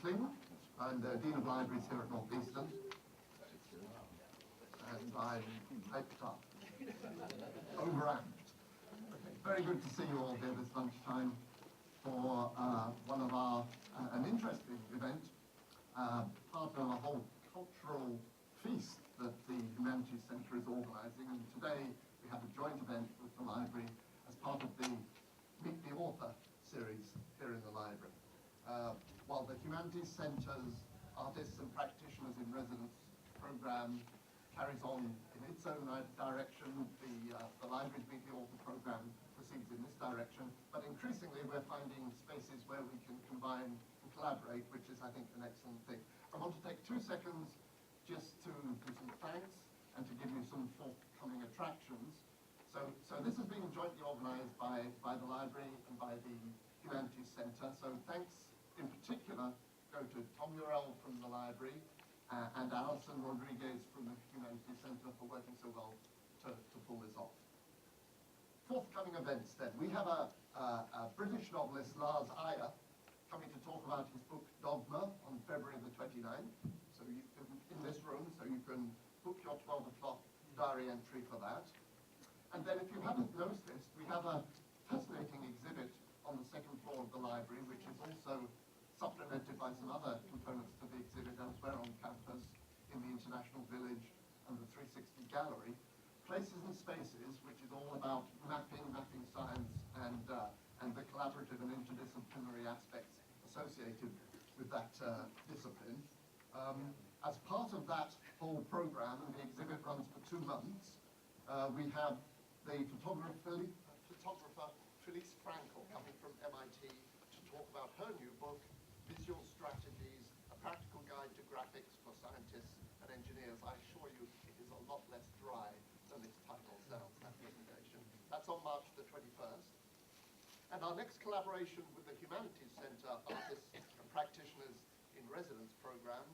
Kling. I'm the Dean of Libraries here at Northeastern. And I'm hyped up, overamped. Very good to see you all here this lunchtime for one of our, an interesting event, part of a whole cultural feast that the Humanities Centre is organising. And today we have a joint event with the library as part of the Meet the Author series here in the library. While the Humanities Centre's Artists and Practitioners in Residence programme carries on in its own direction, the library's Meet the Author programme proceeds in this direction, but increasingly we're finding spaces where we can combine and collaborate, which is, I think, an excellent thing. I want to take 2 seconds just to do some thanks and to give you some forthcoming attractions. So this has been jointly organised by the library and by the Humanities Centre, so thanks in particular go to Tom Urell from the library and Alison Rodriguez from the Humanities Centre for working so well to pull this off. Forthcoming events then. We have a British novelist, Lars Iyer, coming to talk about his book Dogma on February the 29th. So you can, in this room, so you can book your 12 o'clock diary entry for that. And then if you haven't noticed, we have a fascinating exhibit on the second floor of the library, which is also supplemented by some other components to the exhibit elsewhere on campus in the International Village and the 360 Gallery. Places and Spaces, which is all about mapping science, and the collaborative and interdisciplinary aspects associated with that discipline. As part of that whole program, and the exhibit runs for 2 months, we have the photographer Felice Frankel coming from MIT to talk about her new book, Visual Strategies, A Practical Guide to Graphics for Scientists and Engineers. I assure you it is a lot less dry than its title sounds, that presentation. That's on March the 21st. And our next collaboration with the Humanities Centre Artists and Practitioners in Residence programme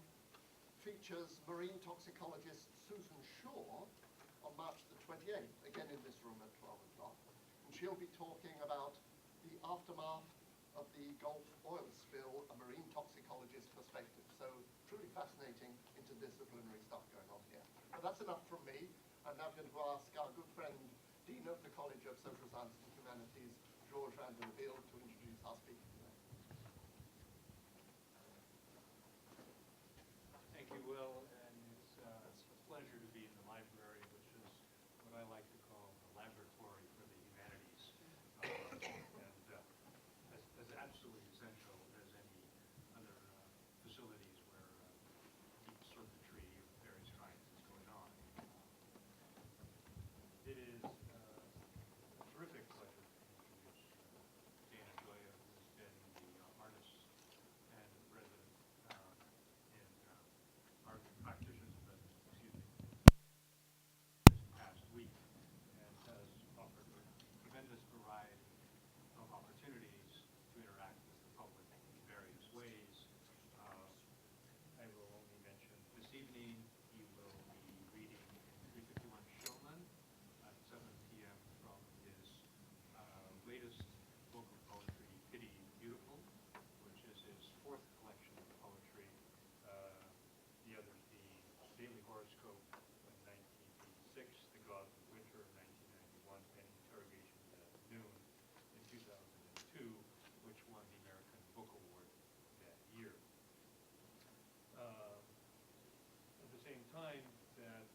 features marine toxicologist Susan Shaw on March the 28th, again in this room at 12 o'clock. And she'll be talking about the aftermath of the Gulf oil spill, a marine toxicologist perspective. So truly fascinating interdisciplinary stuff going on here. But that's enough from me. I'm now going to ask our good friend, Dean of the College of Social Sciences and Humanities, George Van der Wiel, to introduce our speaker today. Thank you, Will, and it's a pleasure to be in the library, which is what I like to call the laboratory for the humanities, and as absolutely essential as any other facilities where deep circuitry of various kinds is going on. It is a terrific pleasure to introduce Gioia, who has been the artist and resident in our practitioners this past week, and has offered a tremendous variety of opportunities to interact with the public in various ways. I will only mention this evening he will be reading in 351 Showman at 7 p.m. from his latest book of poetry, Pity Beautiful, which is his 4th collection of poetry, the others being Daily Horoscope of 1986, The Gods of Winter of 1991, and Interrogations at Noon in 2002, which won the American Book Award that year. At the same time that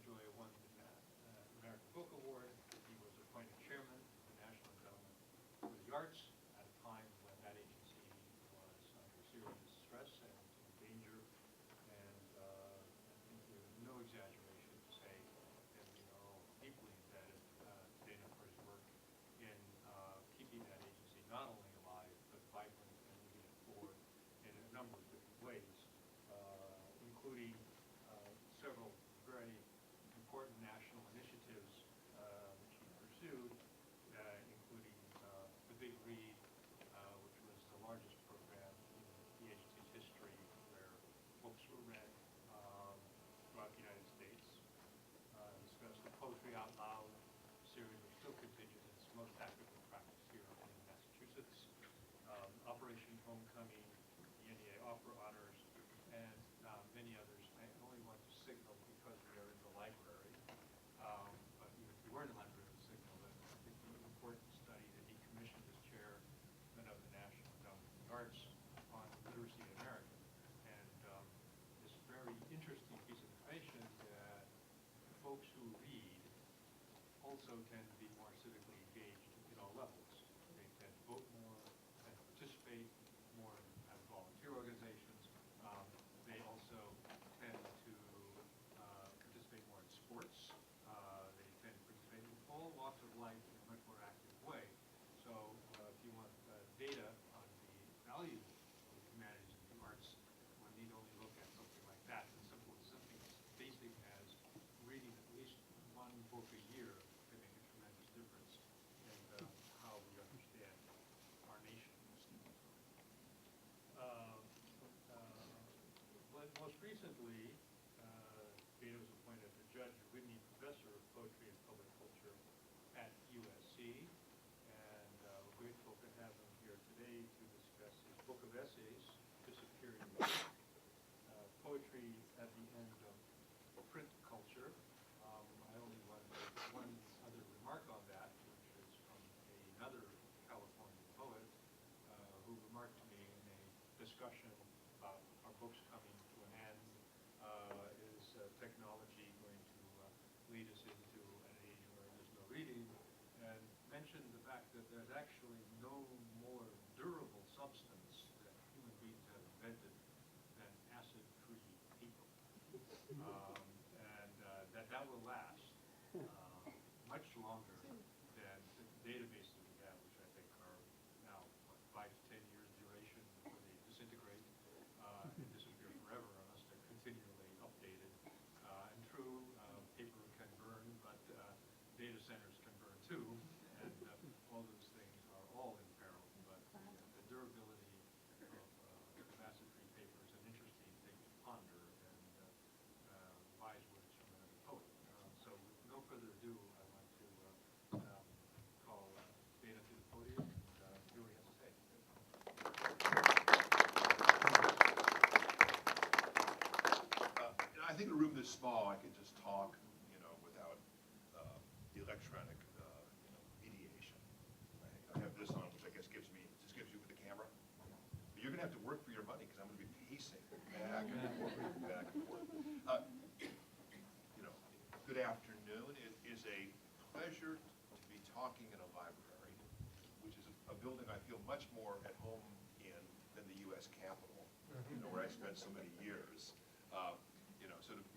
Gioia won the American Book Award, he was appointed chairman of the National Endowment for the Arts at a time when that agency was under serious stress and in danger. And I think there's no exaggeration to say that we are all deeply indebted to Dana for his work in keeping that agency not only alive, but vibrant and moving it forward in a number of different ways, including several very important national initiatives which he pursued, including the Big Read, which was the largest program in the agency's history, where books were read throughout the United States. Discussed the Poetry Out Loud series, which still continues its most active practice here in Massachusetts. Operation Homecoming, folks who read also tend to be more civically engaged in all levels. They tend to vote more, tend to participate more in volunteer organizations. They also tend to participate more in sports. They tend to participate in all walks of life in a much more active way. So if you want data on the value of the humanities and the arts, one need only look at something like that. As simple as something as basic as reading at least one book a year can make a tremendous difference in how we understand our nation. But most recently, Beta was appointed the Judge Whitney Professor of Poetry and Public Culture at USC, and we're grateful to have him here today to discuss his book of essays, Disappearing Poetry at the End of Print Culture. I only want to make one other remark on that, which is from another California poet who remarked to me in a discussion about our books coming to an end. Is technology going to lead us into an age where there's no reading? And mentioned the fact that there's actually no more durable substance that human beings have invented than acid-free paper. And that will last much longer than the databases we have, which I think are now, what, 5 to 10 years duration before they disintegrate and disappear forever unless they're continually updated. And true, paper can burn, but data centers can burn too, and all those things are all in peril. But the durability of acid-free paper is an interesting thing to ponder, and wise words from another poet. So with no further ado, I want to call Beta to the podium and hear what he has to say. I think a room this small, I could just talk, without the electronic, mediation. I have this on, which I guess gives you with the camera. But you're going to have to work for your money because I'm going to be pacing back and forth, back and forth. Good afternoon. It is a pleasure to be talking in a library, which is a building I feel much more at home in than the U.S. Capitol, where I spent so many years. Sort of,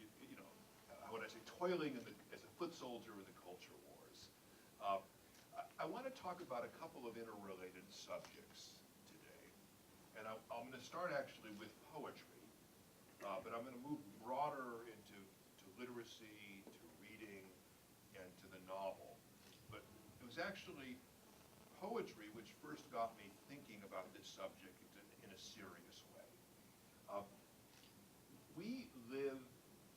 how would I say, toiling as a foot soldier in the culture wars. I want to talk about a couple of interrelated subjects today. And I'm going to start actually with poetry, but I'm going to move broader into literacy, to reading, and to the novel. But it was actually poetry which first got me thinking about this subject in a serious way. We live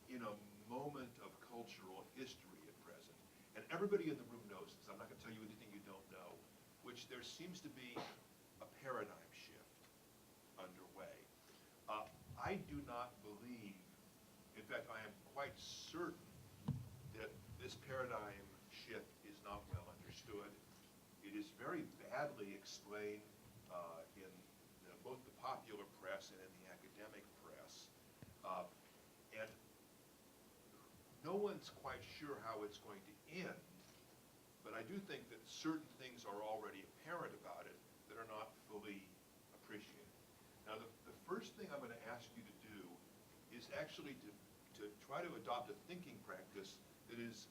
in a moment of cultural history at present, and everybody in the room knows this. I'm not going to tell you anything you don't know, which there seems to be a paradigm shift underway. I do not believe, in fact, I am quite certain that this paradigm shift is not well understood. It is very badly explained in both the popular press and in the academic press. And no one's quite sure how it's going to end, but I do think that certain things are already apparent about it that are not fully appreciated. Now, the first thing I'm going to ask you to do is actually to try to adopt a thinking practice that is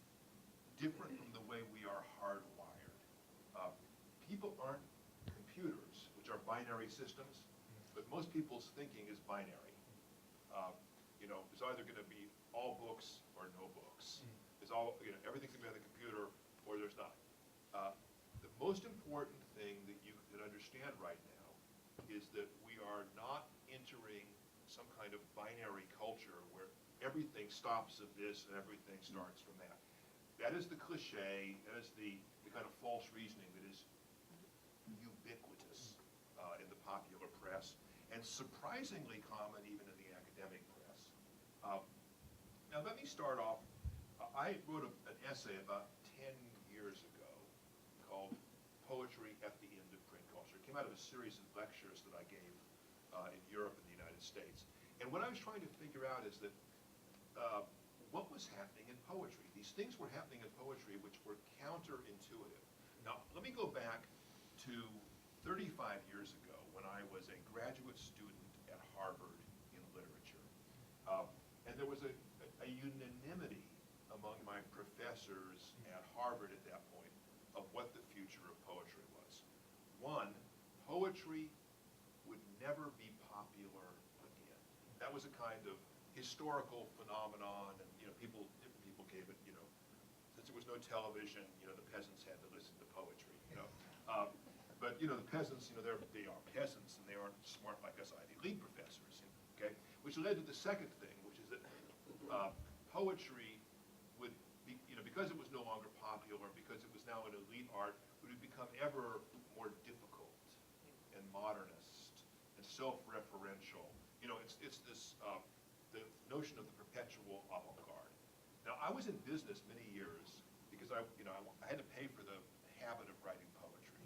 different from the way we are hardwired. People aren't computers, which are binary systems, but most people's thinking is binary. It's either going to be all books or no books. It's all, everything's going to be on the computer or there's not. The most important thing that you can understand right now is that we are not entering some kind of binary culture where everything stops at this and everything starts from that. That is the cliche, that is the kind of false reasoning that is ubiquitous in the popular press and surprisingly common even in the academic press. Now let me start off. I wrote an essay about 10 years ago called Poetry at the End of Print Culture. It came out of a series of lectures that I gave in Europe and the United States. And what I was trying to figure out is that what was happening in poetry. These things were happening in poetry which were counterintuitive. Now, let me go back to 35 years ago when I was a graduate student at Harvard in literature. And there was a unanimity among my professors at Harvard at that point of what the future of poetry was. One, poetry would never be popular again. That was a kind of historical phenomenon, and different people gave it, since there was no television, the peasants had to listen to poetry, But the peasants, they are peasants, and they aren't smart like us Ivy League professors, okay? Which led to the second thing, which is that poetry would be, because it was no longer popular, because it was now an elite art, would become ever more difficult and modernist and self-referential. It's this the notion of the perpetual avant-garde. Now, I was in business many years because I had to pay for the habit of writing poetry.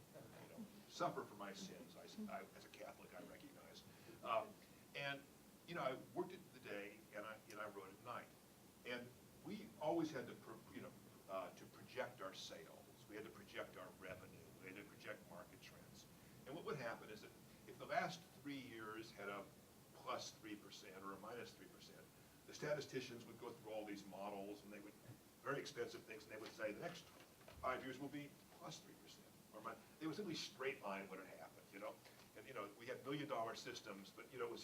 Suffer for my sins. As a Catholic, I recognize. And I worked it the day, and I wrote at night. And we always had to, to project our sales. We had to project our revenue. We had to project market trends. And what would happen is that if the last 3 years had a plus 3% or a minus 3%, the statisticians would go through all these models, and they would, very expensive things, and they would say the next 5 years will be plus 3%. They would simply straight line what had happened, And, we had $1 million systems, but, it was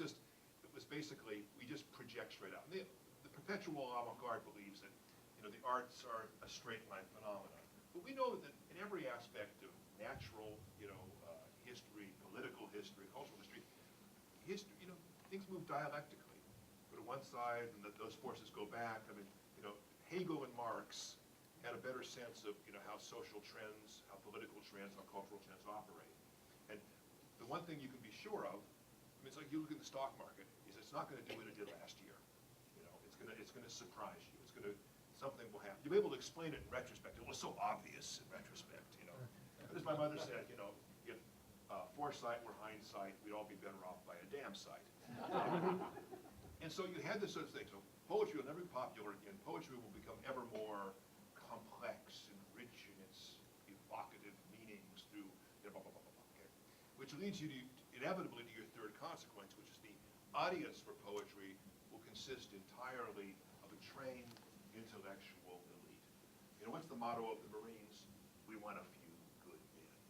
basically, we just project straight out. And the perpetual avant-garde believes that, the arts are a straight line phenomenon. But we know that in every aspect of natural, history, political history, cultural history, things move dialectically. Go to one side, and those forces go back. I mean, Hegel and Marx had a better sense of how social trends, how political trends, how cultural trends operate. And the one thing you can be sure of, it's like you look at the stock market, is it's not going to do what it did last year. It's going to surprise you. Something will happen. You'll be able to explain it in retrospect. It was so obvious in retrospect, But as my mother said, if foresight were hindsight, we'd all be better off by a damn sight. And so you had this sort of thing. So poetry will never be popular again. Poetry will become ever more complex and rich in its evocative meanings through, blah, blah, blah, blah, blah, okay? Which leads you inevitably to your third consequence, which is the audience for poetry will consist entirely of a trained intellectual elite. What's the motto of the Marines? We want a few good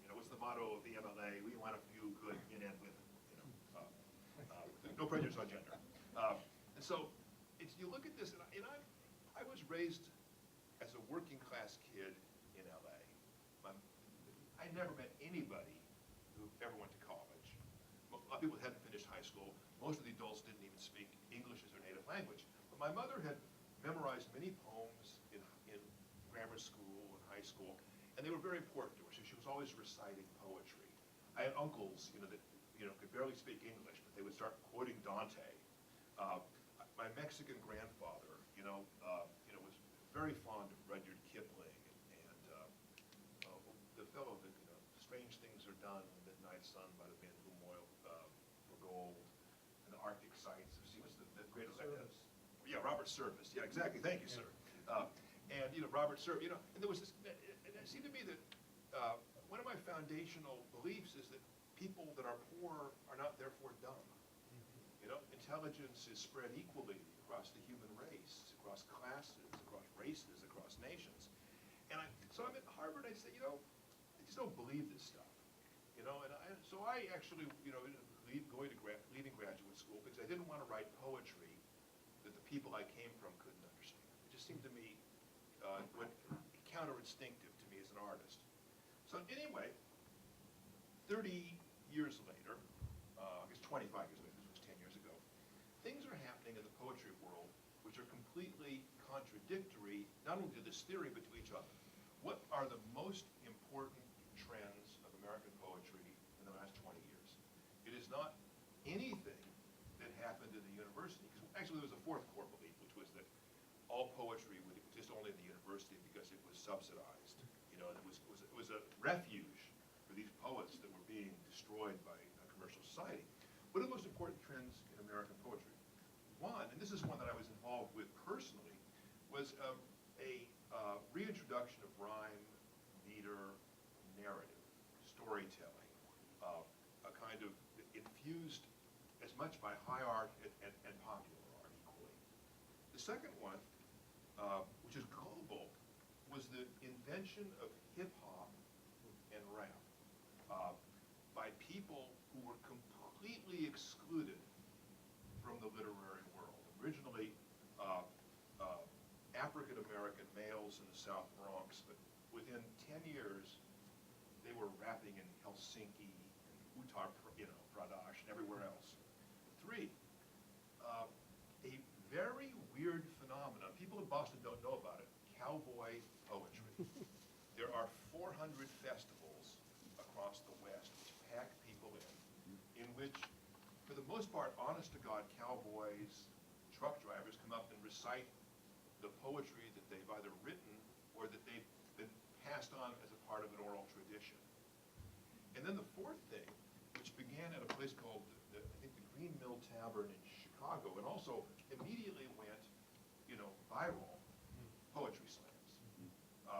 men. What's the motto of the MLA? We want a few good men and women. No prejudice on gender. And so, you look at this, and I was raised as a working class kid in LA. I never met anybody who ever went to college. A lot of people hadn't finished high school. Most of the adults didn't even speak English as their native language. But my mother had memorized many poems in grammar school and high school, and they were very important to her. So she was always reciting poetry. I had uncles, that could barely speak English, but they would start quoting Dante. My Mexican grandfather, was very fond of Rudyard Kipling, and the fellow that, strange things are done in the midnight sun by the men who moil for gold, and the Arctic sights. He was the greatest. Yeah, Robert Service. Yeah, exactly. Thank you, sir. And Robert Service. And there was this. And it seemed to me that one of my foundational beliefs is that people that are poor are not therefore dumb. Intelligence is spread equally across the human race, across classes, across races, across nations. And so I'm at Harvard. I say, I just don't believe this stuff. So I actually, leaving graduate school because I didn't want to write poetry that the people I came from couldn't understand. It just seemed to me counterinstinctive to me as an artist. So anyway, 30 years later, I guess 25 years later, this was 10 years ago, things are happening in the poetry world which are completely contradictory, not only to this theory, but to each other. What are the most important trends of American poetry in the last 20 years? It is not anything that happened in the university. Actually, there was a fourth core belief, which was that all poetry would exist only in the university because it was subsidized. And it was a refuge for these poets that were being destroyed by commercial society. What are the most important trends in American poetry? One, and this is one that I was involved with personally, was a reintroduction of rhyme, meter, narrative, storytelling, a kind of infused as much by high art and popular art equally. The second one, which is global, was the invention of hip-hop and rap by people who were completely excluded from the literary world. Originally, African-American males in the South Bronx, but within 10 years, they were rapping in Helsinki and Uttar, Pradesh and everywhere else. 3, a very weird phenomenon. People in Boston don't know about it. Cowboy poetry. There are 400 festivals across the West which pack people in which, for the most part, honest-to-God cowboys, truck drivers come up and recite the poetry that they've either written or that they've been passed on as a part of an oral tradition. And then the fourth thing, which began at a place called, I think, the Green Mill Tavern in Chicago, and also immediately went, viral, poetry slams,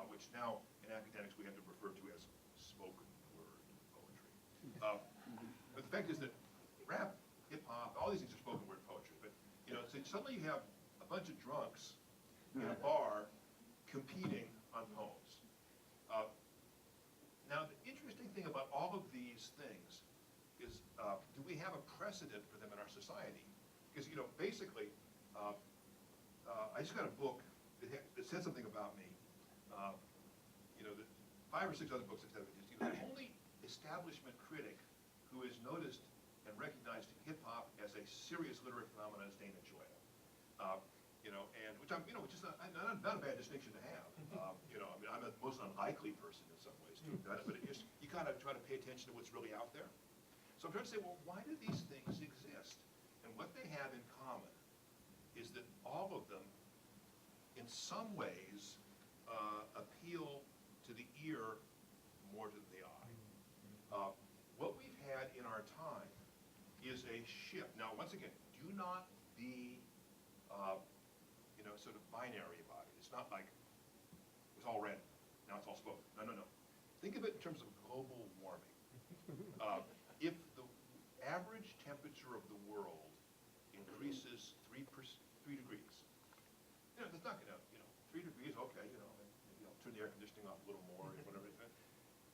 which now in academics we have to refer to as spoken word poetry. But the fact is that rap, hip-hop, all these things are spoken word poetry. But, so suddenly you have a bunch of drunks in a bar competing on poems. Now, the interesting thing about all of these things is, do we have a precedent for them in our society? Because, basically, I just got a book that said something about me. The 5 or 6 other books that said it. The only establishment critic who is noticed and recognized hip-hop as a serious literary phenomenon is Dana Gioia. And which is not a bad distinction to have. I'm the most unlikely person in some ways to have done it, but you kind of try to pay attention to what's really out there. So I'm trying to say, well, why do these things exist? And what they have in common is that all of them, in some ways, appeal to the ear more than the eye. What we've had in our time is a shift. Now, once again, do not be sort of binary about it. It's not like it was all red, now it's all spoken. No. Think of it in terms of global warming. If the average temperature of the world increases 3 degrees, there's not going to, 3 degrees, okay, maybe I'll turn the air conditioning off a little more or whatever.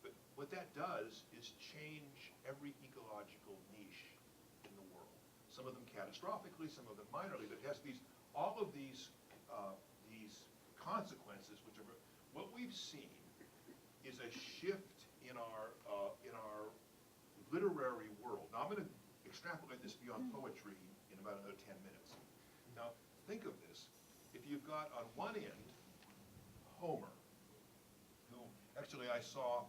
But what that does is change every ecological niche in the world. Some of them catastrophically, some of them minorly, but it has all of these consequences, which are, what we've seen is a shift in our literary world. Now I'm going to extrapolate this beyond poetry in about another 10 minutes. Now think of this. If you've got on one end Homer, who actually I saw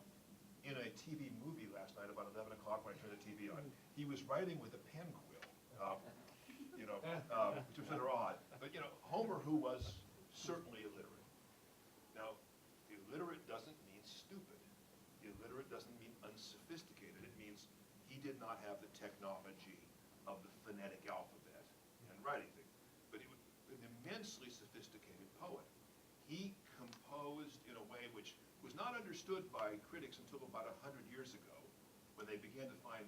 in a TV movie last night about 11 o'clock when I turned the TV on. He was writing with a pen quill, which was sort of odd. But Homer, who was certainly illiterate. Now, illiterate doesn't mean stupid. Illiterate doesn't mean unsophisticated. It means he did not have the technology of the phonetic alphabet and writing thing. But he was an immensely sophisticated poet. He composed in a way which was not understood by critics until about 100 years ago, when they began to find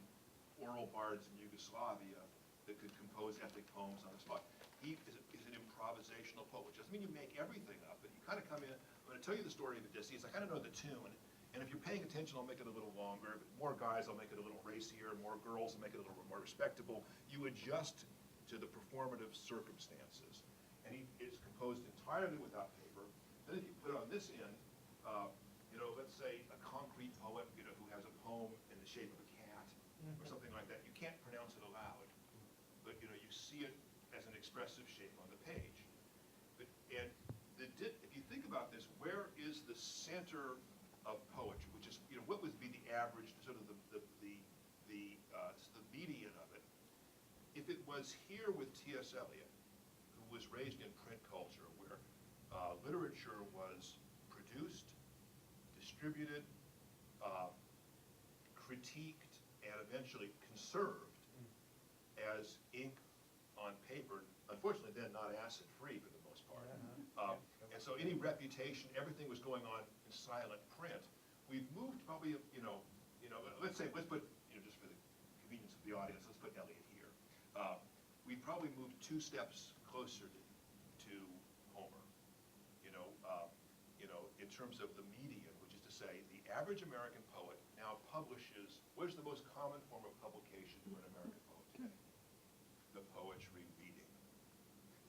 oral bards in Yugoslavia that could compose epic poems on the spot. He is an improvisational poet, which doesn't mean you make everything up, but you kind of come in, I'm going to tell you the story of Odysseus, I kind of know the tune, and if you're paying attention, I'll make it a little longer, more guys, I'll make it a little racier, more girls, I'll make it a little bit more respectable. You adjust to the performative circumstances. And he is composed entirely without paper. Then if you put on this end, let's say a concrete poet, who has a poem in the shape of a cat, or something like that, you can't pronounce it aloud, but you see it as an expressive shape on the page. If you think about this, where is the center of poetry, which is what would be the average, sort of the median of it? If it was here with T.S. Eliot, who was raised in print culture, where literature was produced, distributed, critiqued, and eventually conserved as ink on paper, unfortunately then not acid-free for the most part. And so any reputation, everything was going on in silent print. We've moved probably, let's put, just for the convenience of the audience, let's put Eliot here. We probably moved 2 steps closer to Homer, in terms of the medium, which is to say, the average American poet now publishes, what is the most common form of publication for an American poet today? The poetry reading.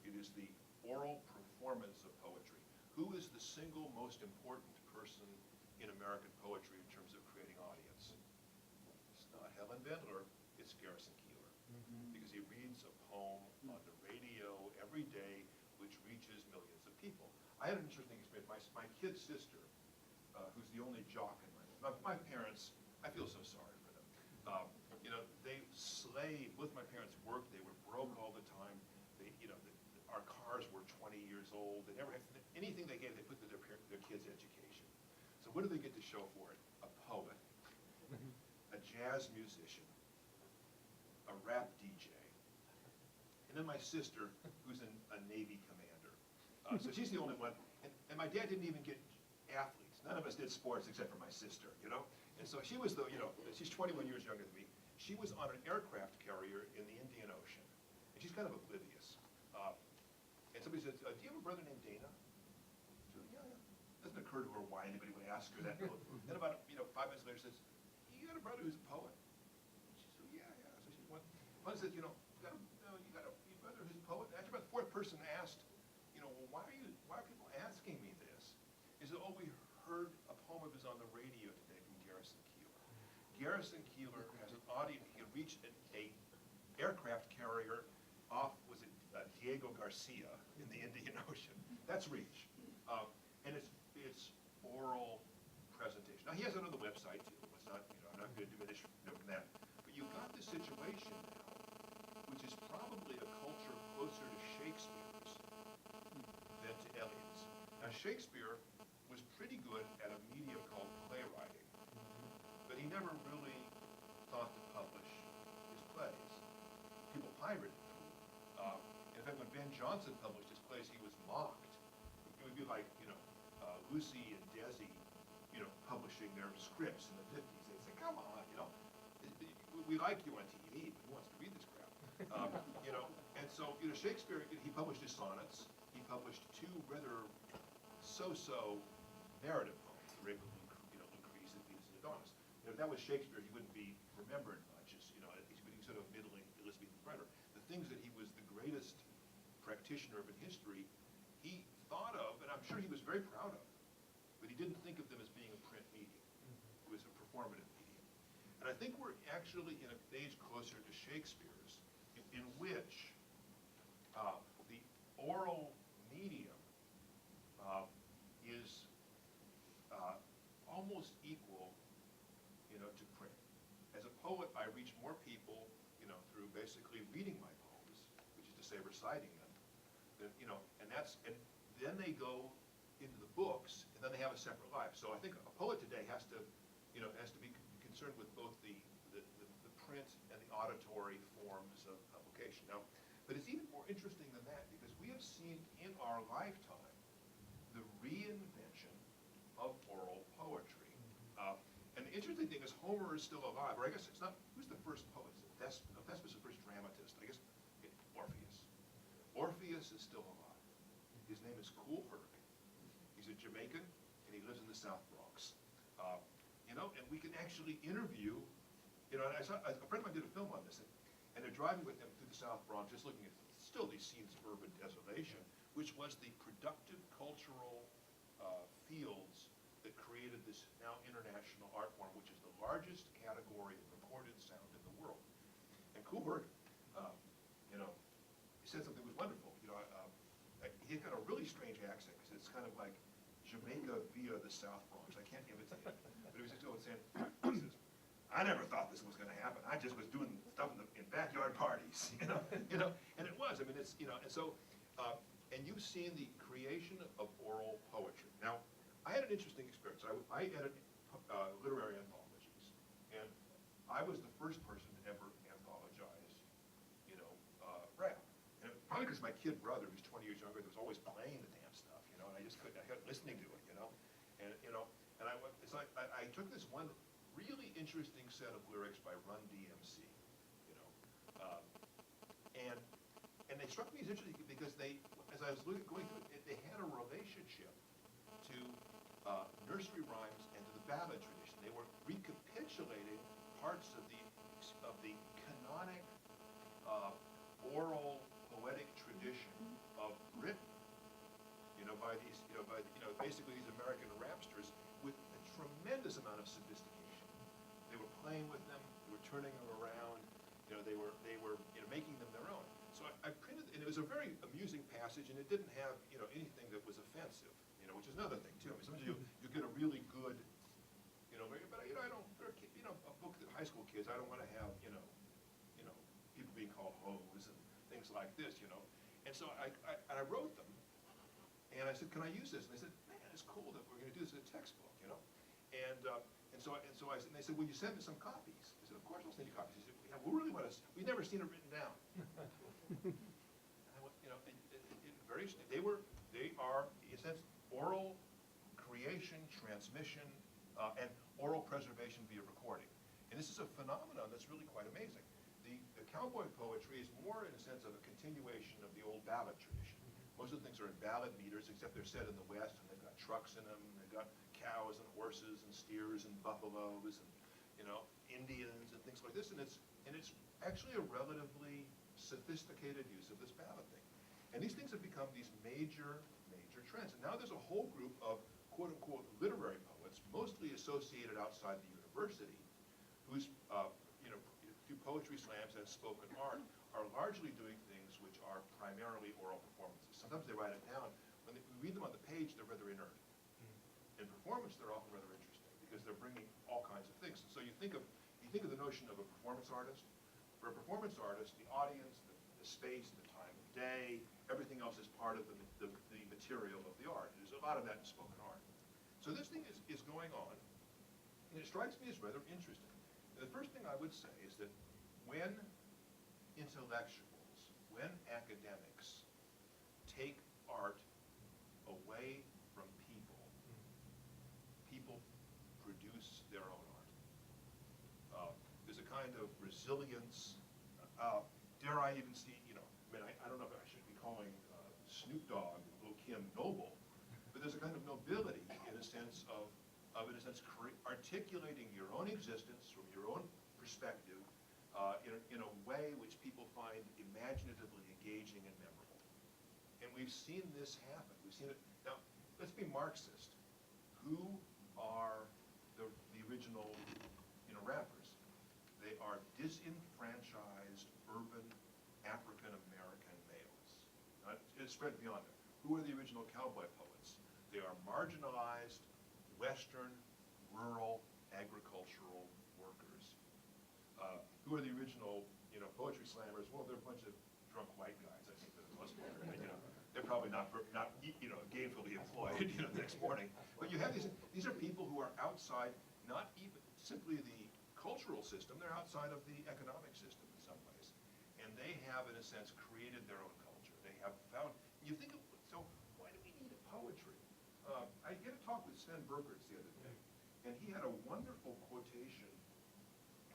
It is the oral performance of poetry. Who is the single most important person in American poetry in terms of creating audience? It's not Helen Vendler, it's Garrison Keillor. Because he reads a poem on the radio every day, which reaches millions of people. I had an interesting experience. My kid's sister, who's the only jock in my parents, I feel so sorry for them. They slaved, both my parents worked, they were broke all the time. Our cars were 20 years old. They never had anything they gave, they put to their kids' education. So what do they get to show for it? A poet, a jazz musician, a rap DJ, and then my sister, who's a Navy commander. So she's the only one. And my dad didn't even get athletes. None of us did sports except for my sister, And so she was she's 21 years younger than me. She was on an aircraft carrier in the Indian Ocean. And she's kind of oblivious. And somebody says, do you have a brother named Dana? She said, yeah. Doesn't occur to her why anybody would ask her that. Then about 5 minutes later says, you got a brother who's a poet? She said, yeah. So she went. One says, you got a brother who's a poet? Actually, about the 4th person asked, well, why are people asking me this? He said, we heard a poem of his on the radio today from Garrison Keillor. Garrison Keillor has an audience. He can reach an aircraft carrier off, was it Diego Garcia in the Indian Ocean? That's reach. And it's oral presentation. Now, he has another website, too. It's not, I'm not going to diminish from that. But you've got this situation now, which is probably a culture closer to Shakespeare's than to Eliot's. Now, Shakespeare was pretty good at a medium called playwriting, but he never really thought to publish his plays. People pirated them. In fact, when Ben Jonson published his plays, he was mocked. It would be like, Lucy and Desi, publishing their scripts in the 50s. They'd say, come on, we like you on TV, but who wants to read this crap? And so, Shakespeare, he published his sonnets. He published 2 rather so-so narrative poems, the Rape of Lucrece and Venus and Adonis. If that was Shakespeare, he wouldn't be remembered much as, he would be sort of middling Elizabethan writer. The things that he was the greatest practitioner of in history, he thought of, and I'm sure he was very proud of, but he didn't think of them as being a print medium. It was a performative medium. And I think we're actually in a stage closer to Shakespeare's, in which the oral medium is almost equal, to print. As a poet, I reach more people, through basically reading my poems, which is to say, reciting them. And then they go into the books, and then they have a separate life. So I think a poet today has to be concerned with both the print and the auditory forms of publication. Now, but it's even more interesting than that, because we have seen in our lifetime the reinvention of oral poetry. And the interesting thing is Homer is still alive, or I guess it's not, who's the first poet? Thespis was the first dramatist. I guess Orpheus. Orpheus is still alive. His name is Coolherc. He's a Jamaican, and he lives in the South Bronx. And we can actually interview, and I saw, a friend of mine did a film on this, and they're driving with him through the South Bronx, just looking at still these scenes of urban desolation, which was the productive cultural fields that created this now international art form, which is the largest category of recorded sound in the world. And Coolherc, he said something that was wonderful. He got a really strange accent, because it's kind of like Jamaica via the South Bronx. I can't imitate it. But he was just saying, he says, I never thought this was going to happen. I just was doing stuff in backyard parties, and it was. I mean, it's, and so, and you've seen the creation of oral poetry. Now, I had an interesting experience. I edit literary anthologies, and I was the first person to ever anthologize, rap. And probably because my kid brother, who's 20 years younger, was always playing the damn stuff, I kept listening to it, and I took this one really interesting set of lyrics by Run DMC, and they struck me as interesting because as I was going through it, they had a relationship to nursery rhymes and to the ballad tradition. They were recapitulating parts of the canonic oral poetic tradition of Britain, basically these American rapsters with a tremendous amount of sophistication. They were playing with them, they were turning them around, they were making them their own. So I printed, and it was a very amusing passage, and it didn't have, anything that was offensive, which is another thing too. I mean, sometimes you get a really good, but I don't, a book that high school kids, I don't want to have, people being called hoes and things like this, And so I wrote them, and I said, can I use this? And they said, man, it's cool that we're going to do this as a textbook, And they said, will you send me some copies? I said, of course I'll send you copies. He said, yeah, we really want to, we've never seen it written down. And I went, they are, in a sense, oral creation, transmission, and oral preservation via recording. And this is a phenomenon that's really quite amazing. The cowboy poetry is more, in a sense, of a continuation of the old ballad tradition. Most of the things are in ballad meters, except they're set in the West, and they've got trucks in them, and they've got cows and horses and steers and buffaloes and, Indians and things like this. And it's actually a relatively sophisticated use of this ballad thing. And these things have become these major trends. And now there's a whole group of quote-unquote literary poets, mostly associated outside the university, whose through poetry slams and spoken art are largely doing things which are primarily oral performances. Sometimes they write it down. When we read them on the page, they're rather inert. In performance, they're often rather interesting because they're bringing all kinds of things. So you think of the notion of a performance artist. For a performance artist, the audience, the space, the time of day, everything else is part of the material of the art. There's a lot of that in spoken art. So this thing is going on, and it strikes me as rather interesting. The first thing I would say is that when intellectuals, when academics take art away from people, people produce their own art. There's a kind of resilience, dare I even see, I don't know if I should be calling Snoop Dogg and Lil' Kim noble, but there's a kind of nobility in a sense of articulating your own existence from your own perspective in a way which people find imaginatively engaging and memorable. And we've seen this happen. We've seen it. Now, let's be Marxist. Who are the original rappers? They are disenfranchised urban African-American males. It's spread beyond that. Who are the original cowboy poets? They are marginalized Western, rural, agricultural workers. Who are the original, poetry slammers? Well, they're a bunch of drunk white guys, I think, for the most part. They're probably not gainfully employed, the next morning. But you have these are people who are outside, not even simply the cultural system, they're outside of the economic system in some ways. And they have, in a sense, created their own culture. They have found, you think of, so why do we need a poetry? I did a talk with Sven Bergertz the other day, and he had a wonderful quotation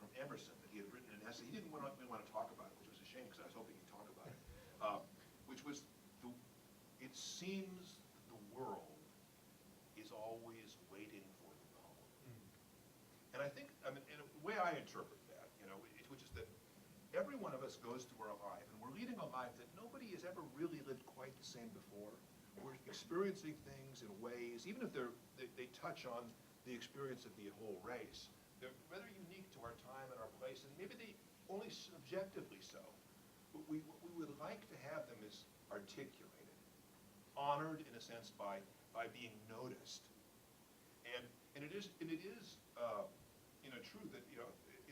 from Emerson that he had written an essay. He didn't want to talk about it, which was a shame because I was hoping he'd talk about it, which was, it seems the world is always waiting for the poem. And I think, and the way I interpret that, which is that every one of us goes through our life, and we're leading a life that nobody has ever really lived quite the same before. We're experiencing things in ways, even if they touch on the experience of the whole race, they're rather unique to our time and our place, and maybe they only subjectively so. But what we would like to have them is articulated, honored in a sense by being noticed, and it is true that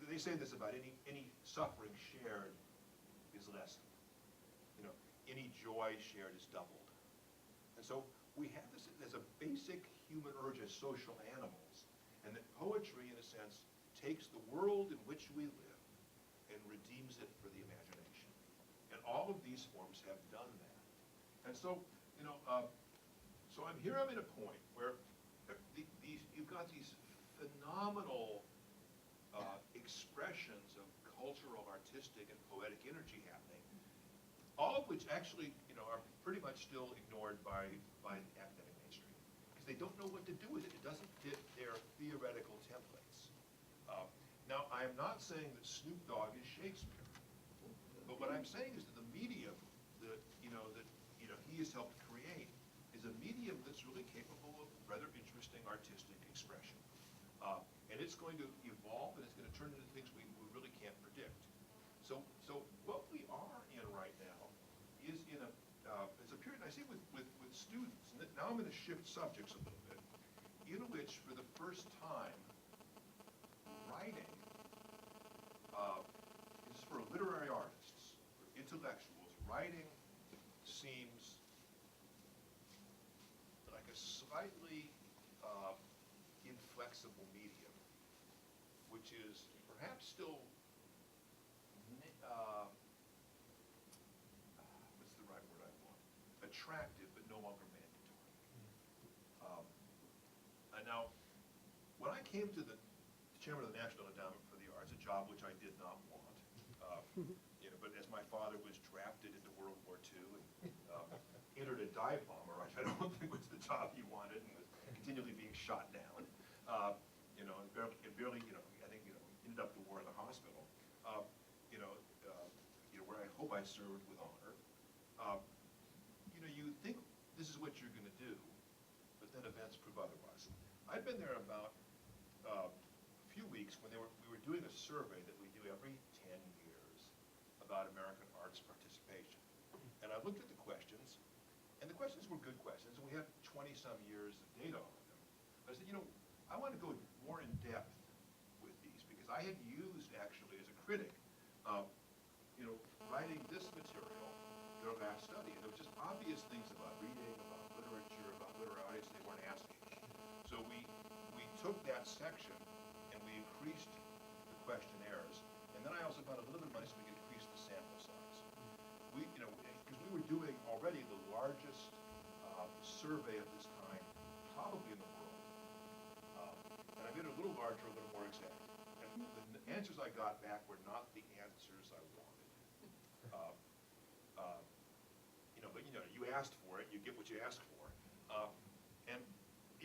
they say this about any suffering shared is lessened, any joy shared is doubled. And so we have this as a basic human urge as social animals, and that poetry, in a sense, takes the world in which we live and redeems it for the imagination. And all of these forms have done that. And so, So I'm here, I'm at a point where you've got these phenomenal expressions of cultural, artistic, and poetic energy happening, all of which actually, are pretty much still ignored by the academic mainstream, because they don't know what to do with it. It doesn't fit their theoretical templates. Now, I am not saying that Snoop Dogg is Shakespeare, but what I'm saying is that the medium that he has helped create is a medium that's really capable of rather interesting artistic expression. And it's going to evolve, and it's going to turn into things we really can't predict. So what we are in right now is in it's a period, I see with students, and now I'm going to shift subjects a little bit, in which for the first time, writing, this is for literary artists, for intellectuals, writing seems like a slightly inflexible medium, which is perhaps still, what's the right word I want? Attractive, but no longer mandatory. And now, when I came to the chairman of the National Endowment for the Arts, a job which I did not want, but as my father was drafted into World War II and entered a dive bomber, which I don't think was the job he wanted, and was continually being shot down, and barely, I think, ended up the war in the hospital, where I hope I served with honor. You think this is what you're going to do, but then events prove otherwise. I'd been there about a few weeks when we were doing a survey that we do every 10 years about American arts participation. And I looked at the questions, and the questions were good questions, and we had 20-some years of data on them. But I said, I want to go more in depth with these, because I had used, actually, as a critic, writing this material in our last study, and there was just obvious things about reading, about literature, about literary artists they weren't asking. So we took that section and we increased the questionnaires, and then I also found a little bit of money so we could increase the sample size. Because we were doing already the largest survey of this kind probably in the world, and I made it a little larger, a little more exact. And the answers I got back were not the answers I wanted. But you asked for it, you get what you asked for. And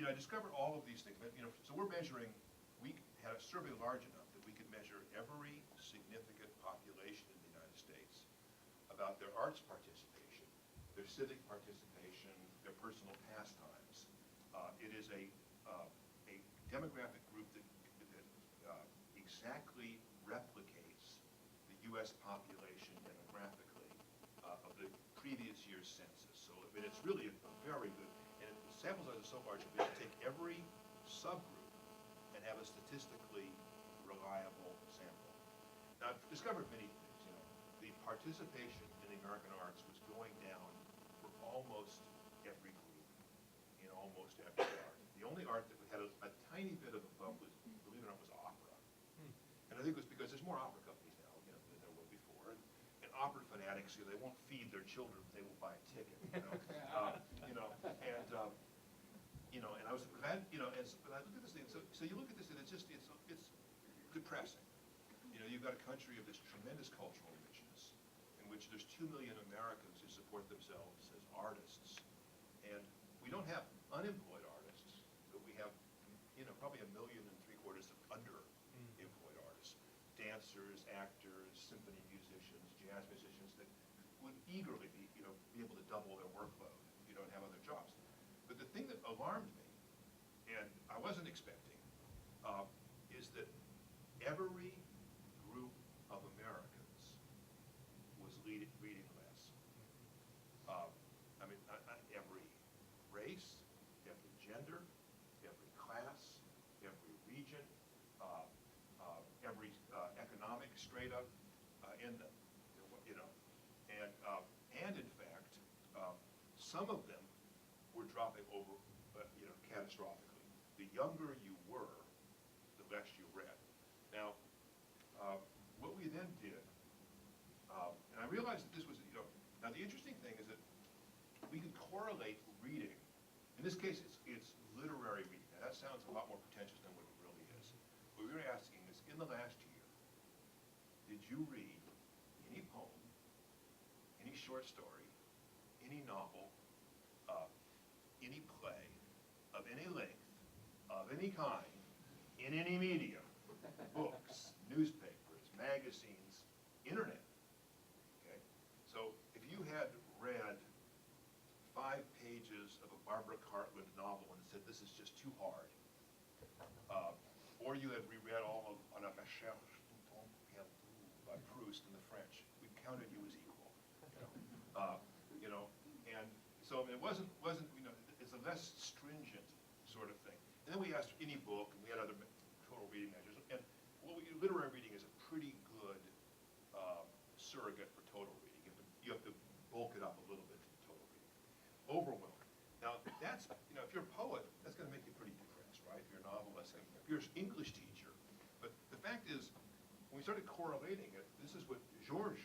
I discovered all of these things. So we're measuring, we had a survey large enough that we could measure every significant population in the United States about their arts participation, their civic participation, their personal pastimes. It is a demographic group that exactly replicates the U.S. population demographically of the previous year's census. So it's really a very good, and the sample size is so large, we can take every subgroup and have a statistically reliable sample. Now, I've discovered many things. The participation in the American arts was going down for almost every group in almost every art. The only art that had a tiny bit of a bump was, believe it or not, was opera. And I think it was because there's more opera companies now, than there were before. And opera fanatics, they won't feed their children, they will buy a ticket. And I was glad, and I looked at this thing. So you look at this, and it's depressing. You've got a country of this tremendous cultural richness, in which there's 2 million Americans who support themselves as artists, and we don't have unemployed artists, but we have, probably 1.75 million of underemployed artists, dancers, actors, symphony musicians, jazz musicians that would eagerly be able to double their workload if you don't have other jobs. But the thing that alarmed me, and I wasn't expecting, is that every group of Americans was reading less. Every race, every gender, every class, every region, every economic strata in them, and in fact, some of them were dropping over, catastrophically. The younger you were, the less you read. Now, what we then did, and I realized that this was, now the interesting thing is that we can correlate reading, and In this case, it's literary reading. Now, that sounds a lot more pretentious than what it really is. What we were asking is, in the last year, did you read any poem, any short story, any novel, any play, of any length, of any kind, in any medium, books, newspapers, magazines, internet? Okay? So if you had read 5 pages of a Barbara Cartland novel and said, this is just too hard, or you had reread all of On a recherche du temps perdu by Proust in the French, we counted you as equal. You know, and so it wasn't you know, it's a less stringent sort of thing. And then we asked any book, and we had other total reading measures. And literary reading is a pretty good surrogate for total reading. You have to bulk it up a little bit from total reading. Overwhelming. Now that's, you know, if you're a poet, that's going to make you pretty depressed, right? If you're a novelist, if you're an English teacher. But the fact is, when we started correlating it, this is what George,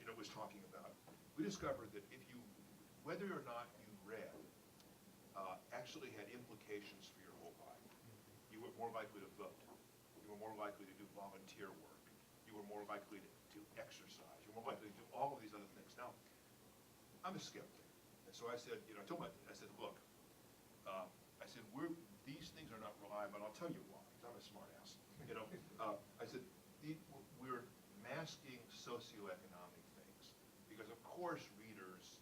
you know, was talking about. We discovered that if you, whether or not you read, actually had implications for your whole life. You were more likely to vote. You were more likely to do volunteer work. You were more likely to exercise. You were more likely to do all of these other things. Now, I'm a skeptic. And so I said, you know, I said, look, I said, these things are not reliable, and I'll tell you why, because I'm a smart ass. You know, I said, we're masking socioeconomic things, because of course readers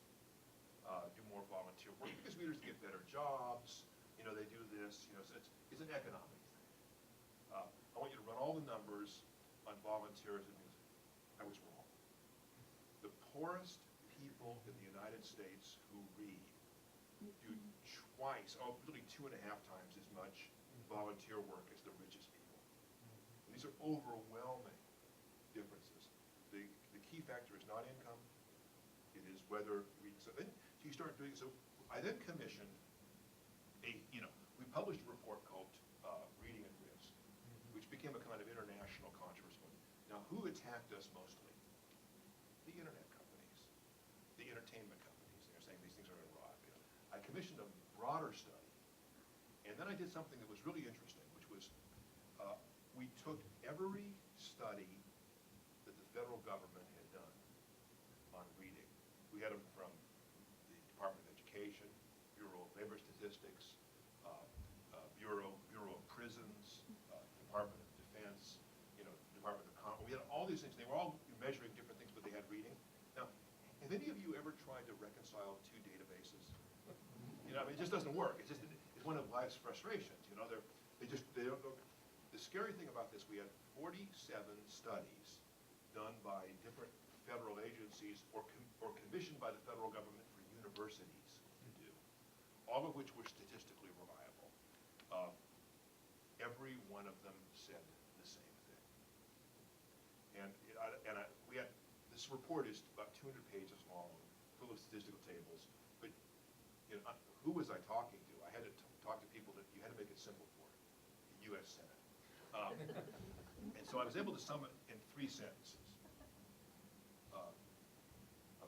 do more volunteer work, because readers get better jobs, you know, they do this, you know, so it's an economic thing. I want you to run all the numbers on volunteerism music. I was wrong. The poorest people in the United States who read do twice, really 2.5 times as much volunteer work as the richest people. And these are overwhelming differences. The key factor is not income. It is whether so you start doing, so I then commissioned we published a report called Reading at Risk, which became a kind of international controversy. Now, who attacked us mostly? The internet companies, the entertainment companies. They're saying these things are going to rot. You know. I commissioned a broader study, and then I did something that was really interesting, which was we took every study that the federal government had done on reading. We had them from the Department of Education, Bureau of Labor Statistics, Bureau of Prisons, Department of Defense, you know, Department of Commerce. We had all these things. They were all measuring different things, but they had reading. Now, have any of you ever tried to reconcile 2 databases? You know, I mean, it just doesn't work. It's one of life's frustrations. You know, they don't know. The scary thing about this, we had 47 studies done by different federal agencies or commissioned by the federal government for universities to do, all of which were statistically reliable. Every one of them said the same thing. And we had, this report is about 200 pages long, full of statistical tables, but you know, who was I talking to? I had to talk to people that you had to make it simple for, the U.S. Senate. And so I was able to sum it in 3 sentences.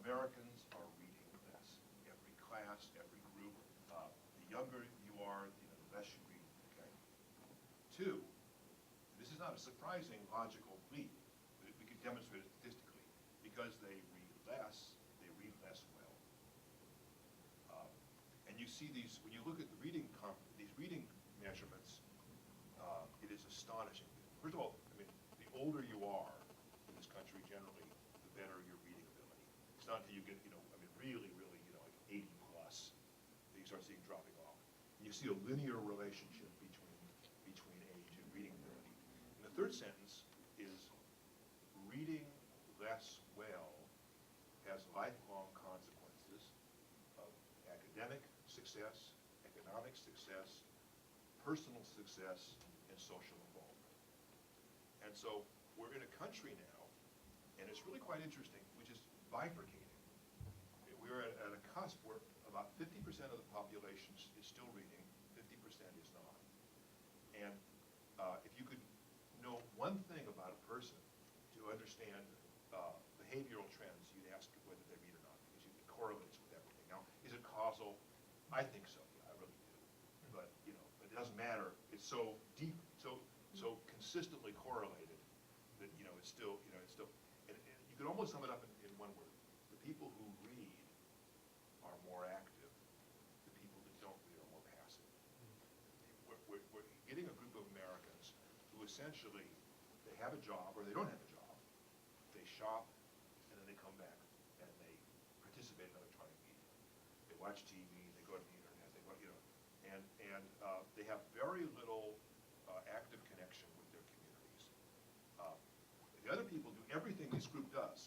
Americans are reading less. Every class, every group. The younger you are, the less you read. Okay. 2, this is not a surprising logical leap, but we could demonstrate it statistically. Because they read less, they read less well. And you see these, when you look at the these reading measurements, it is astonishing. First of all, I mean, the older you are in this country generally, the better your reading ability. It's not until you get, really, like 80 plus, that you start seeing dropping off. And you see a linear relationship between age and reading ability. And the 3rd sentence is reading less well has lifelong consequences of academic success, economic success, personal success, and social involvement. And so we're in a country now, and it's really quite interesting, which is bifurcating. We're at a cusp where about 50% of the population is still reading, 50% is not. And if you could know one thing about a person to understand behavioral trends, you'd ask whether they read or not, because it correlates with everything. Now, is it causal? I think so, yeah, I really do. doesn't matter, it's so deep, so consistently correlated that, it's still, and you could almost sum it up in one word. The people who read are more active. The people that don't read are more passive. We're getting a group of Americans who essentially, they have a job or they don't have a job. They shop, and then they come back, and they participate in electronic media. They watch TV, they go to the internet, they go, and they have very little active connection with their communities. The other people do everything this group does,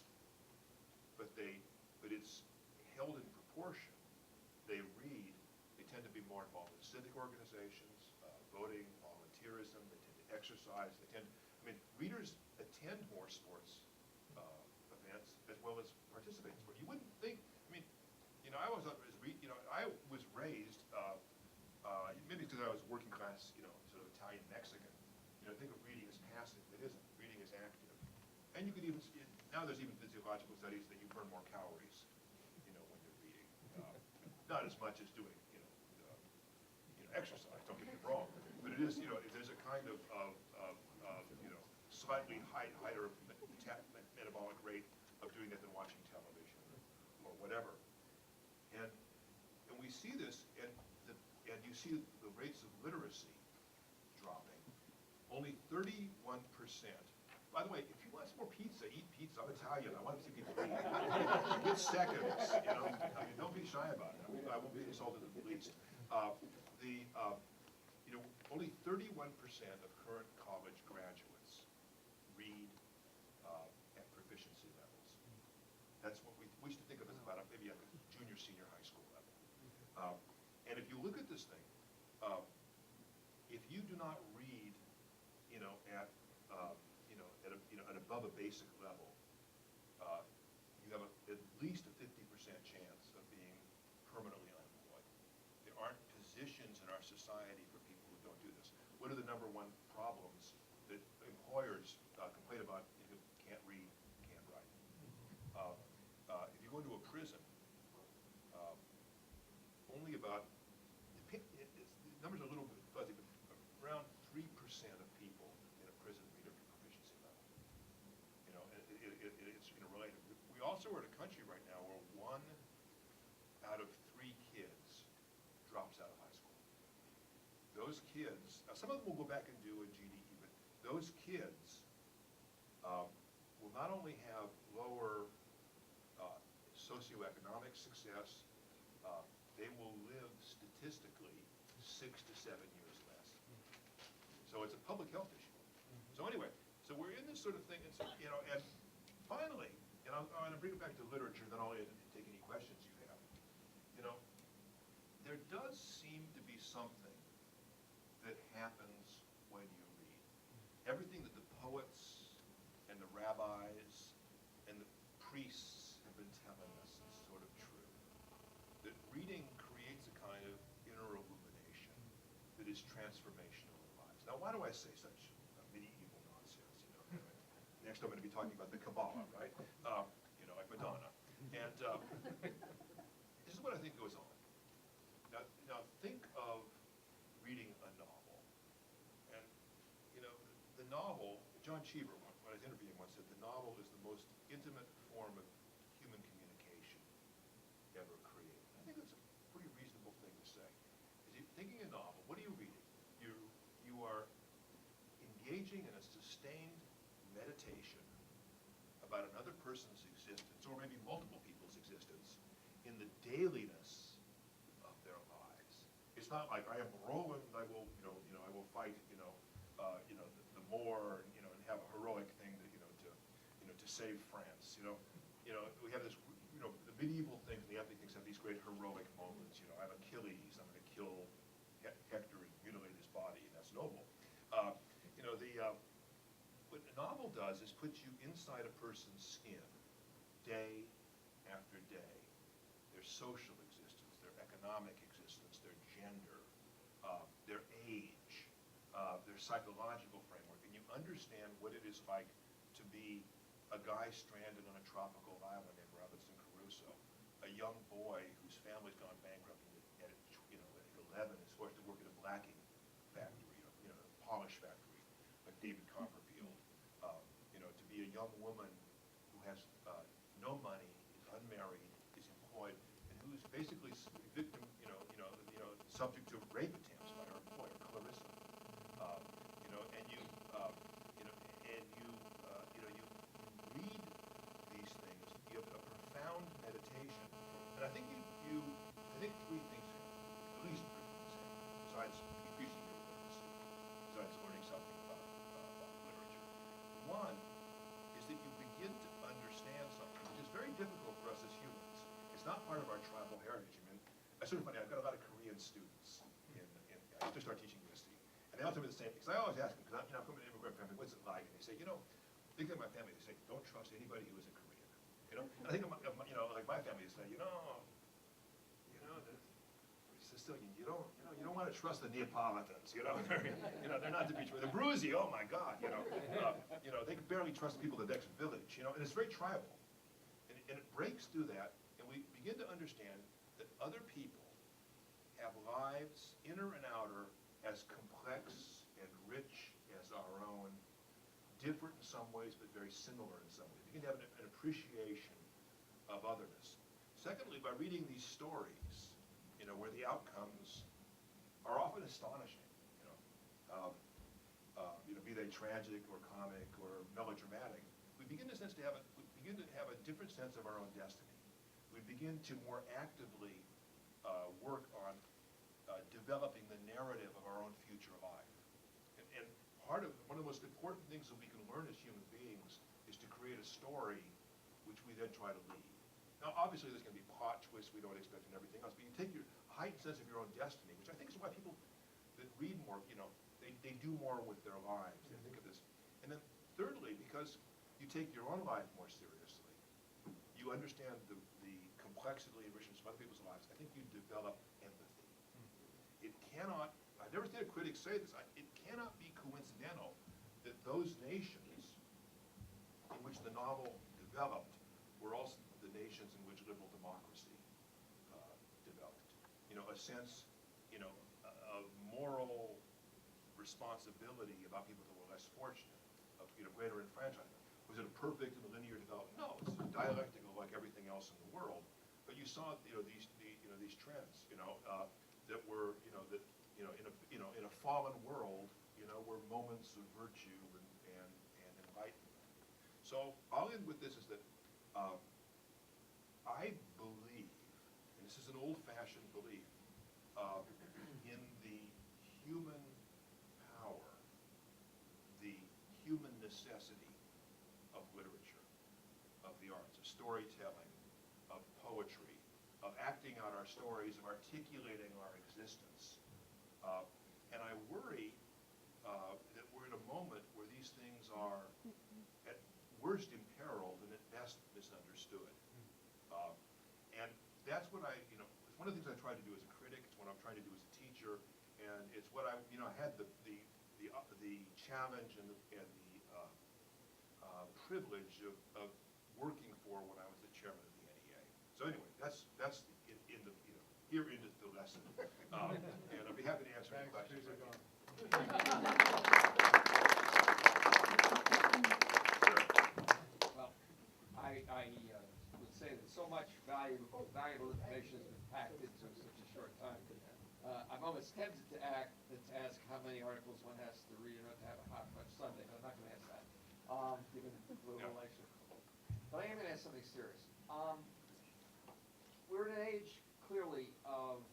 but it's held in proportion. They read, they tend to be more involved in civic organizations, voting, volunteerism, they tend to exercise, readers attend more sports events as well as participate in sport. You wouldn't think, I was raised, maybe because I was working class, sort of Italian Mexican, think of reading as passive. It isn't. Reading is active. And you could even, now there's even physiological studies that you burn more calories, when you're reading. Not as much as doing, exercise, don't get me wrong. But it is, there's a kind of slightly higher metabolic rate of doing that than watching television or whatever. And we see this, and you see the rates of literacy dropping. Only 31%. By the way, if you want some more pizza, eat pizza. I'm Italian. I want to see people eat. Get seconds. Don't be shy about it. I won't be insulted in the least. Only 31% of current college graduates read at proficiency levels. That's what we used to think of as about maybe a junior, senior high school level. And if you look at this thing, if you do not read, at above a basic level, you have at least a 50% chance of being permanently unemployed. There aren't positions in our society for people who don't do this. What are the number one problems that employers complain about if you can't read, can't write? If you go into a prison, only about, the numbers are a little bit fuzzy, but around 3% of people in a prison read at proficiency level. It's related. We also are in a country right now where 1 out of 3 kids drops out of high school. Those kids, some of them will go back and do a GED, but those kids will not only have lower socioeconomic success, they will live statistically 6 to 7 years less. So it's a public health issue. So anyway, so we're in this sort of thing, and finally, and I'm going to bring it back to literature, then I'll take any questions you have. There does seem to be something that happens when you read. Everything that the poets and the rabbis and the priests have been telling us is sort of true. That reading creates a kind of inner illumination that is transformational in lives. Now, why do I say such medieval nonsense? Next I'm going to be talking about the Kabbalah, right? Like Madonna. And this is what I think goes on. Now think of reading a novel. And, the novel, John Cheever, when I was interviewing once, said the novel is the most intimate form of human communication ever created. I think that's a pretty reasonable thing to say. As you're thinking a novel, what are you reading? You are engaging in a sustained meditation about another person's existence, or maybe multiple people's existence, in the dailiness of their lives. It's not like I am Roland, I will, I will fight, the Moor, and have a heroic thing to save France. We have this, the medieval things, the epic things have these great heroic moments. I have Achilles, I'm going to kill Hector and mutilate his body, and that's noble. What a novel does is put you inside a person's skin day after day. Their social existence, their economic existence, their gender, their age, their psychological framework, and you understand what it is like to be a guy stranded on a tropical island named Robinson Crusoe, a young boy whose family's gone bankrupt and at 11 is forced to work at a blacking polish factory, like David Copperfield. To be a young woman who has no money, is unmarried, is employed, and who's basically victim, subject to rape attempts by her employer, Clarissa. And you read these things. You have a profound meditation, and I think I think three things happen, at least three things happen, besides increasing your literacy, besides learning something about literature. One is that you begin to understand something which is very difficult for us as humans. It's not part of our tribal heritage. I mean, it's sort of funny. I've got a lot of Korean students I just start teaching USC, and they all tell me the same thing. Because I always ask them, because I'm from an immigrant family, what's it like? And they say, big thing in my family, they say, don't trust anybody who isn't Korean. And I think of like my family, they say, the Sicilian, you don't want to trust the Neapolitans. They're not to be trusted. The Bruzi, oh my God, they can barely trust the people of the next village. And it's very tribal, and it breaks through that, and we begin to understand that other people have lives, inner and outer, as complex and rich as our own, different in some ways, but very similar in some ways. We can have an appreciation of otherness. Secondly, by reading these stories, where the outcomes are often astonishing, be they tragic or comic or melodramatic, we begin to have a different sense of our own destiny. We begin to more actively work on developing the narrative of our own future life. And one of the most important things that we can learn as human beings is to create a story which we then try to lead. Now, obviously, there's going to be plot twists we don't expect and everything else, but you take your heightened sense of your own destiny, which I think is why people that read more, they do more with their lives. They think of this. And then thirdly, because you take your own life more seriously, you understand the complexity and richness of other people's lives. I think you develop empathy. It cannot, I've never seen a critic say this, it cannot be coincidental that those nations in which the novel developed were also the nations in which liberal democracy developed. A sense, of moral responsibility about people who were less fortunate, of greater enfranchisement. Was it a perfect and linear development? No, it's dialectical like everything else in the world. But you saw, these trends, that were, in a fallen world, were moments of virtue and enlightenment. So I'll end with this: is that I believe, and this is an old-fashioned belief, in the human power, the human necessity of literature, of the arts, of storytelling, of poetry, of acting out our stories, of articulating our existence. And I worry that we're in a moment where these things are at worst imperiled and at best misunderstood. And that's what it's one of the things I try to do as a critic, it's what I'm trying to do as a teacher, and it's what I had the challenge and the privilege of working for when I was the chairman of the NEA. So anyway, that's here ended the lesson, and I'd be happy to answer any questions. Well, I would say that so much valuable information has been packed into such a short time. I'm almost tempted to ask how many articles one has to read or to have a hot fudge sundae, but I'm not going to ask that, given the political election. But I am going to ask something serious. We're in an age, clearly, of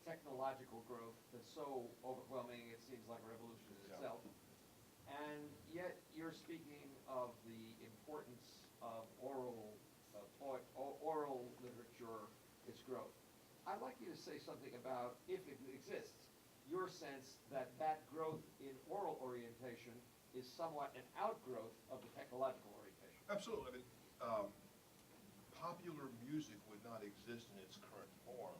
technological growth that's so overwhelming it seems like a revolution in itself. And yet you're speaking of the importance of oral literature, its growth. I'd like you to say something about, if it exists, your sense that growth in oral orientation is somewhat an outgrowth of the technological orientation. Absolutely. Popular music would not exist in its current form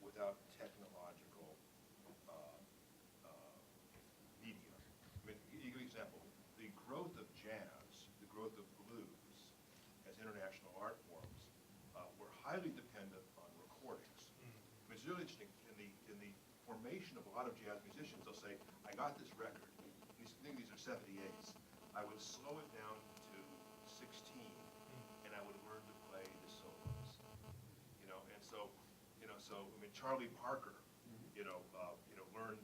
without technological media. I mean, to give you an example, the growth of jazz, the growth of blues as international art forms were highly dependent on recordings. I mean, it's really interesting. In the formation of a lot of jazz musicians, they'll say, I got this record, think these are 78s, I would slow it down to 16, and I would learn to play the solos. And so, I mean, Charlie Parker, learned,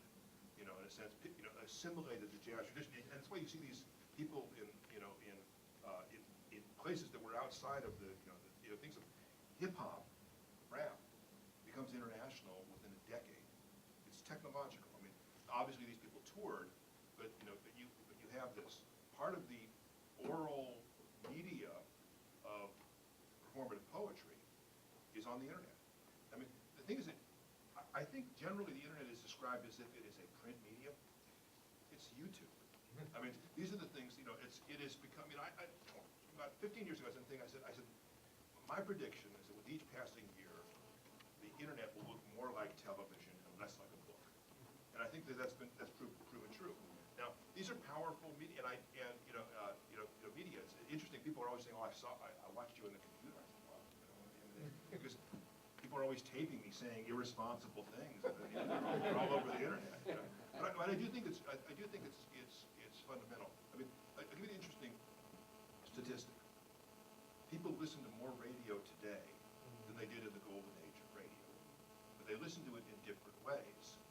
in a sense, assimilated the jazz tradition, and that's why you see these people in places that were outside of the, things of hip-hop, rap, becomes international within a decade. It's technological. I mean, obviously these people toured, but you have this. Part of the oral media of performative poetry is on the internet. I mean, the thing is that I think generally the internet is described as if it is a print medium. It's YouTube. I mean, these are the things, it is becoming, about 15 years ago, I said, my prediction is that with each passing year, the internet will look more like television and less like a book. And I think that's proven true. Now, these are powerful media, media. It's interesting. People are always saying, "Oh, I watched you on the computer." I said, "Well, because people are always taping me saying irresponsible things. And, they're all over the internet. But I do think it's fundamental. I mean, I'll give you an interesting statistic. People listen to more radio today than they did in the golden age of radio. But they listen to it in different ways.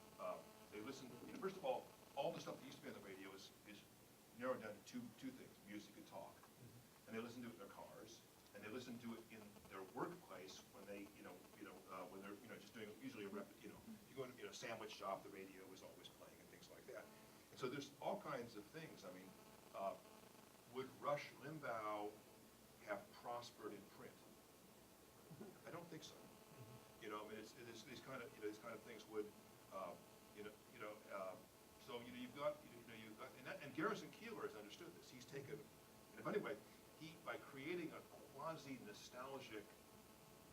They listen, first of all the stuff that used to be on the radio is narrowed down to two things, music and talk. And they listen to it in their cars, and they listen to it in their workplace when they, when they're, just doing usually if you go to a sandwich shop, the radio is always playing and things like that. And so there's all kinds of things. I mean, would Rush Limbaugh have prospered in print? I don't think so. I mean, it's these kind of things would, so you've got, and Garrison Keillor has understood this. He's taken, in a funny way, by creating a quasi-nostalgic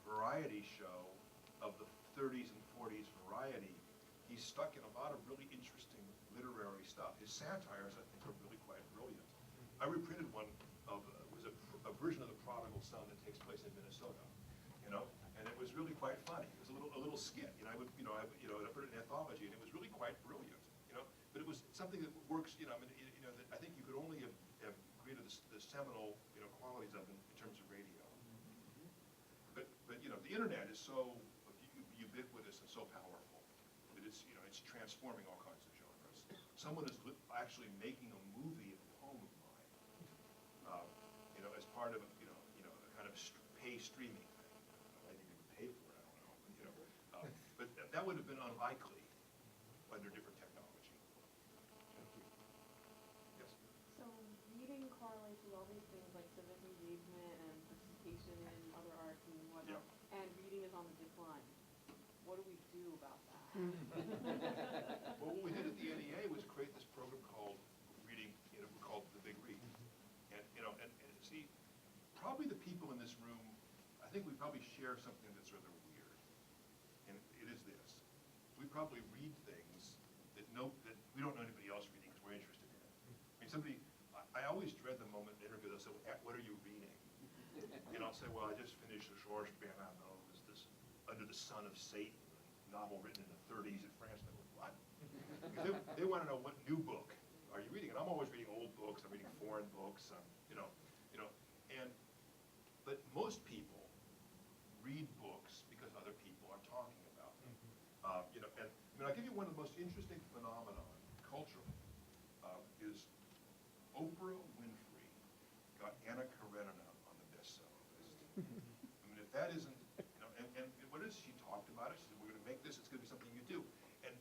variety show of the 30s and 40s variety, he's stuck in a lot of really interesting literary stuff. His satires, I think, are really quite brilliant. I reprinted one of, was a version of The Prodigal Son that takes place in Minnesota, and it was really quite funny. It was a little skit, I put it in anthology, and it was really quite brilliant, but it was something that works, that I think you could only have created the seminal, qualities of in terms of radio. But the internet is so ubiquitous and so powerful that it's transforming all kinds of genres. Someone is actually making a movie at home of mine, as part of a kind of pay streaming thing. I didn't even pay for it. I don't know. But that would have been unlikely under different technology. Yes. So reading correlates with all these things like civic engagement and participation in other arts and whatnot, and reading is on the decline. What do we do about that? Well, what we did at the NEA was create this program called Reading, called The Big Read. And see, probably the people in this room, I think we probably share something that's rather weird. And it is this. We probably read things that we don't know anybody else reading because we're interested in it. I mean, I always dread the moment in an interview they'll say, "What are you reading?" And I'll say, "Well, I just finished a Georges Bernard novel, this Under the Sun of Satan, a novel written in the 30s in France." And I go, "What?" Because they want to know what new book are you reading, and I'm always reading old books. I'm reading foreign books, but most people read books because other people are talking about them. And I'll give you one of the most interesting phenomenon culturally is Oprah Winfrey got Anna Karenina on the bestseller list. I mean, if that isn't, and what is she talked about it? She said, "We're going to make this. It's going to be something you do." And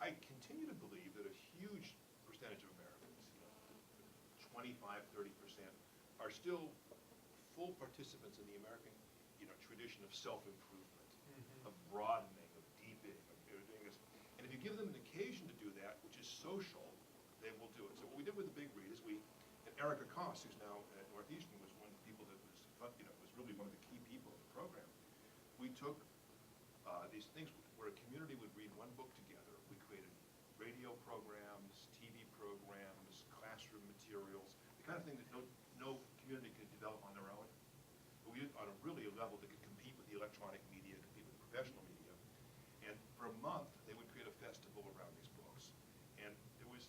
I continue to believe that a huge percentage of Americans, 25, 30%, are still full participants in the American, tradition of self-improvement, of broadening, of deepening, of doing this. And if you give them an occasion to do that, which is social, they will do it. So what we did with The Big Read is and Erica Koss, who's now at Northeastern, was one of the people that was really one of the key people in the program. We took these things where a community would read one book together. We created radio programs, TV programs, classroom materials, the kind of thing that no community could develop on their own. But we did it on a level that could compete with the electronic media, compete with the professional media. And for a month, they would create a festival around these books. And it was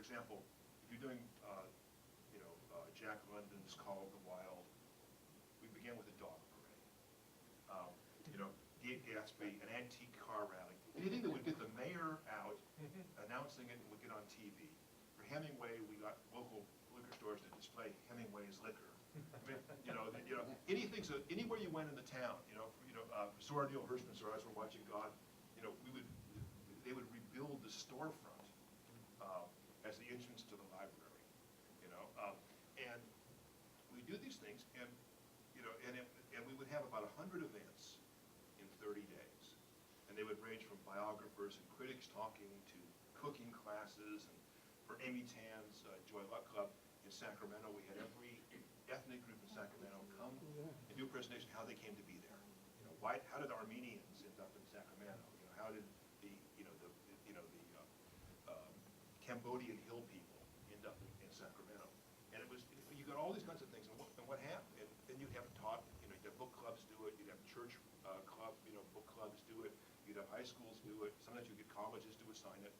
example, if you're doing, Jack London's Call of the Wild, we began with a dog parade. Gatsby, an antique car rally, anything that would get the mayor out announcing it and would get on TV. For Hemingway, we got local liquor stores to display Hemingway's liquor. Anything, so anywhere you went in the town, Sora Neil Hirschman's or as we're watching God, they would rebuild the storefront as the entrance to the library, and we do these things, and we would have about 100 events in 30 days, and they would range from biographers and critics talking to cooking classes, and for Amy Tan's Gioia Club in Sacramento, we had every ethnic group in Sacramento come and do a presentation how they came to be there. How did Armenians end up in Sacramento? How did the Cambodian hill people end up in Sacramento? And it was, you got all these kinds of things, and what happened? And then you'd have taught, you'd have book clubs do it, you'd have church club, book clubs do it, you'd have high schools do it, sometimes you'd get colleges to assign it,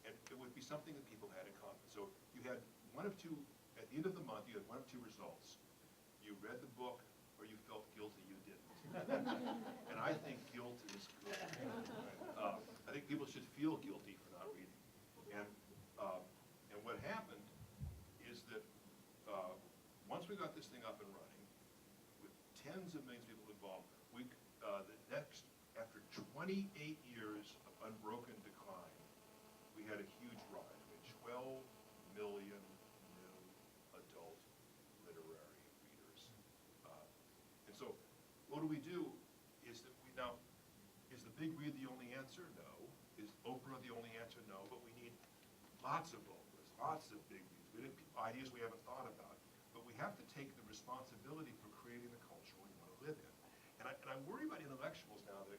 and it would be something that people had in common. So you had one of two, at the end of the month, you had one of two results. You read the book, or you felt guilty you didn't. And I think guilt is good. I think people should feel guilty for not reading. And what happened is that once we got this thing up and running, with tens of millions of people involved, after 28 years of unbroken decline, we had a huge rise. We had 12 million new adult literary readers. And so what do? Is the big read the only answer? No. Is Oprah the only answer? No. But we need lots of Oprahs, lots of big reads. Ideas we haven't thought about. But we have to take the responsibility for creating the culture we want to live in. And I worry about intellectuals now that,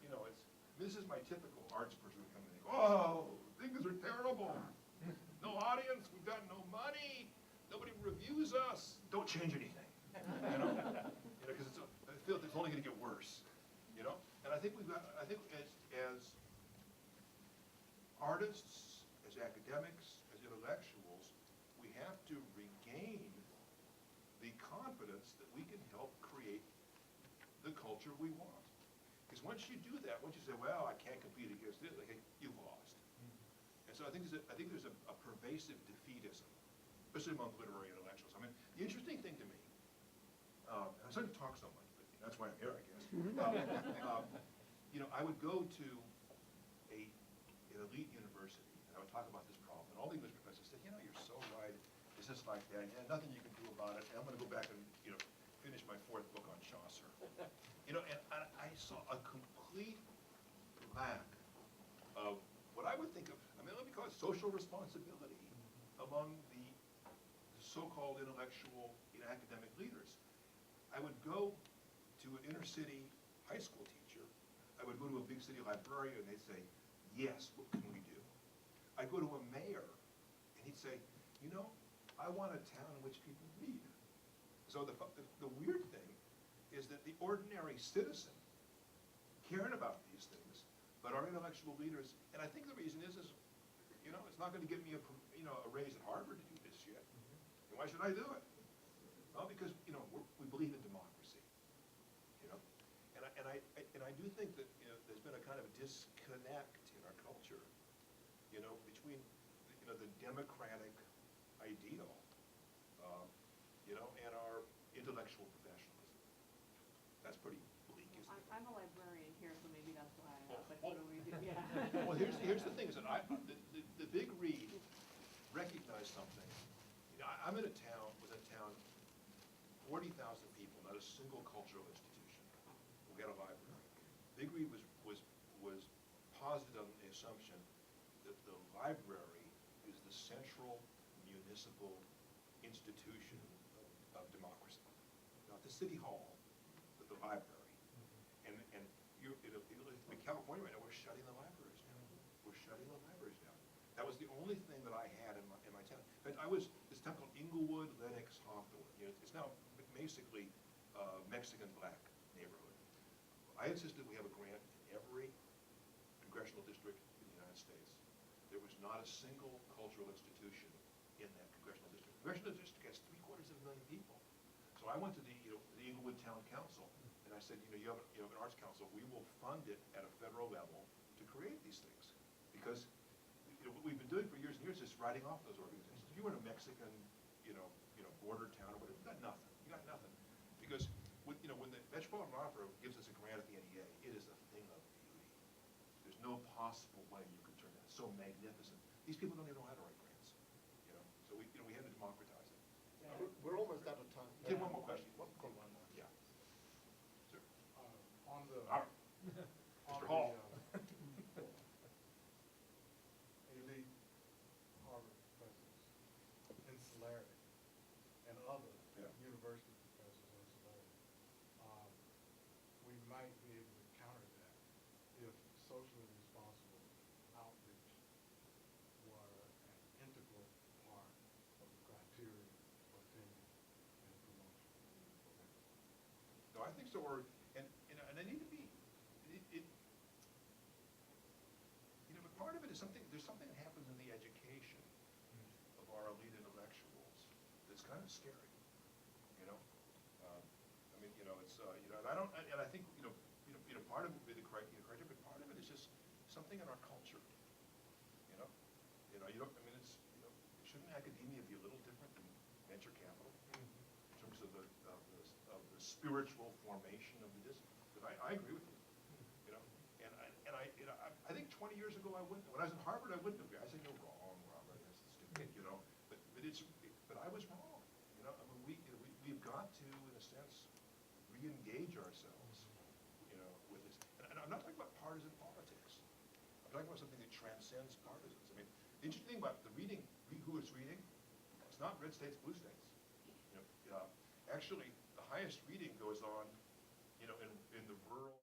this is my typical arts person who comes in and goes, oh, things are terrible. No audience, we've got no money, nobody reviews us. Don't change anything. Because I feel it's only going to get worse. And I think as artists, as academics, as intellectuals, we have to regain the confidence that we can help create the culture we want. Because once you do that, once you say, well, I can't compete against this, you've lost. And so I think there's a pervasive defeatism, especially among literary intellectuals. I mean, the interesting thing to me, and I'm starting to talk so much, but that's why I'm here, I guess. I would go to an elite university, and I would talk about this problem, and all the English professors said, you're so right, it's just like that, and nothing you can do about it, and I'm going to go back and, finish my 4th book on Chaucer. And I saw a complete lack of what I would think of, let me call it social responsibility among the so-called intellectual academic leaders. I would go to an inner city high school teacher, I would go to a big city librarian, and they'd say, yes, what can we do? I'd go to a mayor, and he'd say, I want a town in which people read. So the weird thing is that the ordinary citizen cared about these things, but our intellectual leaders, and I think the reason is it's not going to get me a raise at Harvard to do this yet. And why should I do it? Well, because we believe in democracy. And I do think that there's been a kind of disconnect in our culture, between the democratic ideal, and our intellectual professionalism. That's pretty bleak, isn't it? I'm a librarian here, so maybe that's why I asked, what do we do? Yeah. Well, here's the thing, is that the big read recognized something. I'm in a town, 40,000 people, not a single cultural institution. We had a library. Big Read was posited on the assumption that the library is the central municipal institution of democracy. Not the city hall, but the library. And in California right now, we're shutting the libraries down. We're shutting the libraries down. That was the only thing that I had in my town. In fact, this town called Inglewood, Lenox, Hawthorne. It's now basically Mexican black neighborhood. I insisted we have a grant in every congressional district in the United States. There was not a single cultural institution in that congressional district. Congressional district has 750,000 people. So I went to the, the Inglewood Town Council, and I said, you have an arts council, we will fund it at a federal level to create these things. Because, what we've been doing for years and years is writing off those organizations. If you were in a Mexican, border town or whatever, you got nothing. You got nothing. Because, when the Metropolitan Opera gives us a grant at the NEA, it is a thing of beauty. There's no possible way you could turn that. It's so magnificent. These people don't even know how to write grants. So we had to democratize it. We're almost out of time. Take one more question. Go on. Yeah. Sir. On the, All right. on Mr. the, Hall. elite Harvard professors' insularity and other Yeah. university professors' insularity, we might be able to counter that if socially responsible outreach were an integral part of the criteria for tenure and promotion. No, I think so. And they need to be. But part of it is there's something that happens in the education of our elite intellectuals that's kind of scary. And I think, part of it, the criteria, but part of it is just something in our culture. Shouldn't academia be a little different than venture capital in terms of the spiritual formation of the discipline? Because I agree with you. I think 20 years ago I wouldn't. When I was in Harvard, I wouldn't agree. I said, you're wrong, Robert. That's stupid. But I was wrong. We've got to, in a sense, re-engage ourselves, with this. And I'm not talking about partisan politics. I'm talking about something that transcends partisans. The interesting thing about the reading, who is reading, it's not red states, blue states. Actually, the highest reading goes on, in the rural.